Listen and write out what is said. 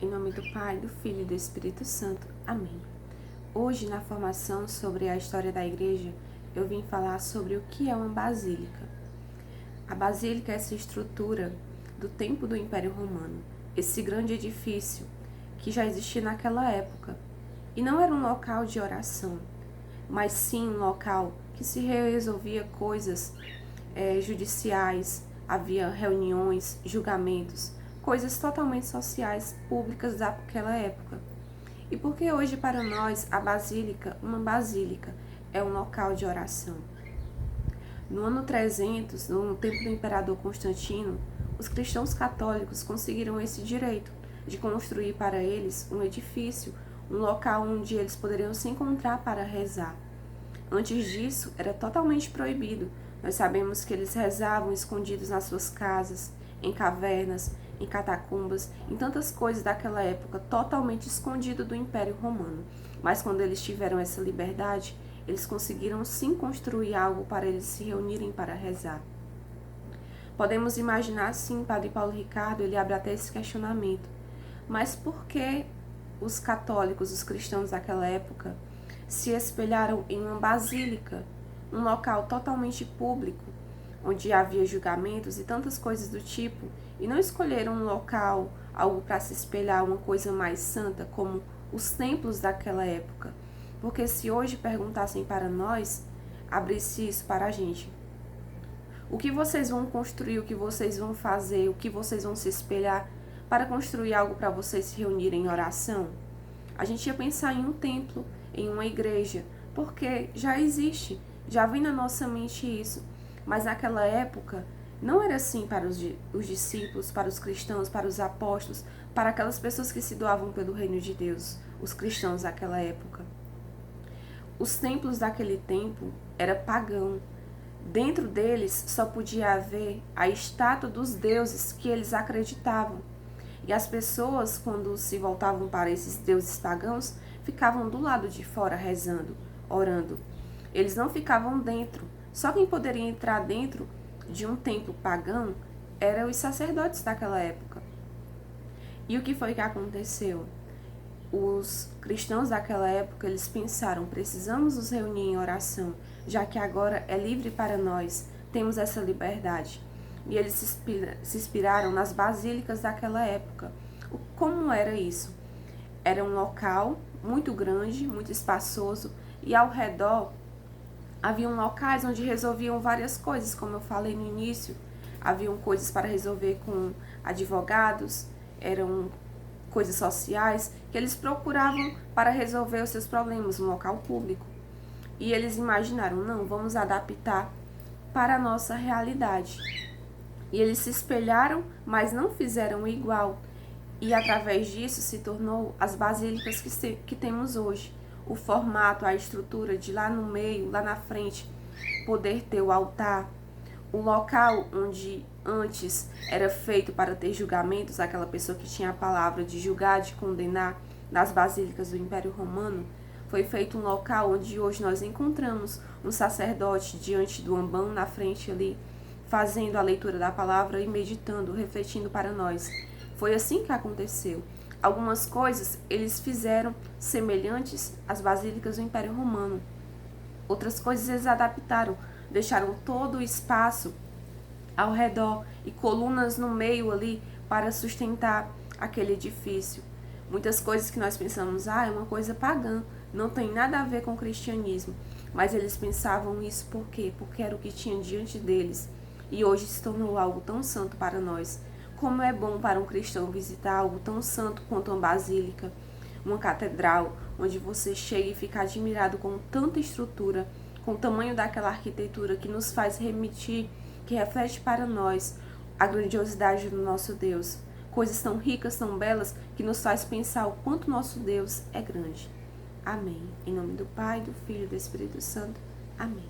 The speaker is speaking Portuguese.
Em nome do Pai, do Filho e do Espírito Santo. Amém. Hoje, na formação sobre a história da igreja, eu vim falar sobre o que é uma basílica. A basílica é essa estrutura do tempo do Império Romano, esse grande edifício que já existia naquela época. E não era um local de oração, mas sim um local que se resolvia coisas judiciais, havia reuniões, julgamentos, coisas totalmente sociais, públicas daquela época. E por que hoje para nós a basílica, uma basílica, é um local de oração? No ano 300, no tempo do imperador Constantino, os cristãos católicos conseguiram esse direito de construir para eles um edifício, um local onde eles poderiam se encontrar para rezar. Antes disso, era totalmente proibido. Nós sabemos que eles rezavam escondidos nas suas casas, em cavernas, em catacumbas, em tantas coisas daquela época, totalmente escondido do Império Romano. Mas quando eles tiveram essa liberdade, eles conseguiram sim construir algo para eles se reunirem para rezar. Podemos imaginar, sim, Padre Paulo Ricardo, ele abre até esse questionamento. Mas por que os católicos, os cristãos daquela época, se espelharam em uma basílica, um local totalmente público, onde havia julgamentos e tantas coisas do tipo, e não escolheram um local, algo para se espelhar, uma coisa mais santa, como os templos daquela época? Porque se hoje perguntassem para nós, abrisse isso para a gente: o que vocês vão construir, o que vocês vão fazer, o que vocês vão se espelhar para construir algo para vocês se reunirem em oração? A gente ia pensar em um templo, em uma igreja, porque já existe, já vem na nossa mente isso. Mas naquela época não era assim para os discípulos, para os cristãos, para os apóstolos, para aquelas pessoas que se doavam pelo reino de Deus, os cristãos daquela época. Os templos daquele tempo era pagão. Dentro deles só podia haver a estátua dos deuses que eles acreditavam. E as pessoas, quando se voltavam para esses deuses pagãos, ficavam do lado de fora rezando, orando. Eles não ficavam dentro. Só quem poderia entrar dentro de um templo pagão eram os sacerdotes daquela época. E o que foi que aconteceu? Os cristãos daquela época, eles pensaram: precisamos nos reunir em oração, já que agora é livre para nós, temos essa liberdade. E eles se inspiraram nas basílicas daquela época. Como era isso? Era um local muito grande, muito espaçoso, e ao redor haviam locais onde resolviam várias coisas, como eu falei no início. Haviam coisas para resolver com advogados, eram coisas sociais que eles procuravam para resolver os seus problemas no local público. E eles imaginaram: não, vamos adaptar para a nossa realidade. E eles se espelharam, mas não fizeram igual. E através disso se tornou as basílicas que temos hoje. O formato, a estrutura de lá no meio, lá na frente, poder ter o altar. O local onde antes era feito para ter julgamentos, aquela pessoa que tinha a palavra de julgar, de condenar, nas basílicas do Império Romano, foi feito um local onde hoje nós encontramos um sacerdote diante do ambão, na frente ali, fazendo a leitura da palavra e meditando, refletindo para nós. Foi assim que aconteceu. Algumas coisas eles fizeram semelhantes às basílicas do Império Romano. Outras coisas eles adaptaram, deixaram todo o espaço ao redor e colunas no meio ali para sustentar aquele edifício. Muitas coisas que nós pensamos: é uma coisa pagã, não tem nada a ver com o cristianismo. Mas eles pensavam isso por quê? Porque era o que tinha diante deles. E hoje se tornou algo tão santo para nós. Como é bom para um cristão visitar algo tão santo quanto uma basílica, uma catedral, onde você chega e fica admirado com tanta estrutura, com o tamanho daquela arquitetura que nos faz remitir, que reflete para nós a grandiosidade do nosso Deus. Coisas tão ricas, tão belas, que nos faz pensar o quanto nosso Deus é grande. Amém. Em nome do Pai, do Filho e do Espírito Santo. Amém.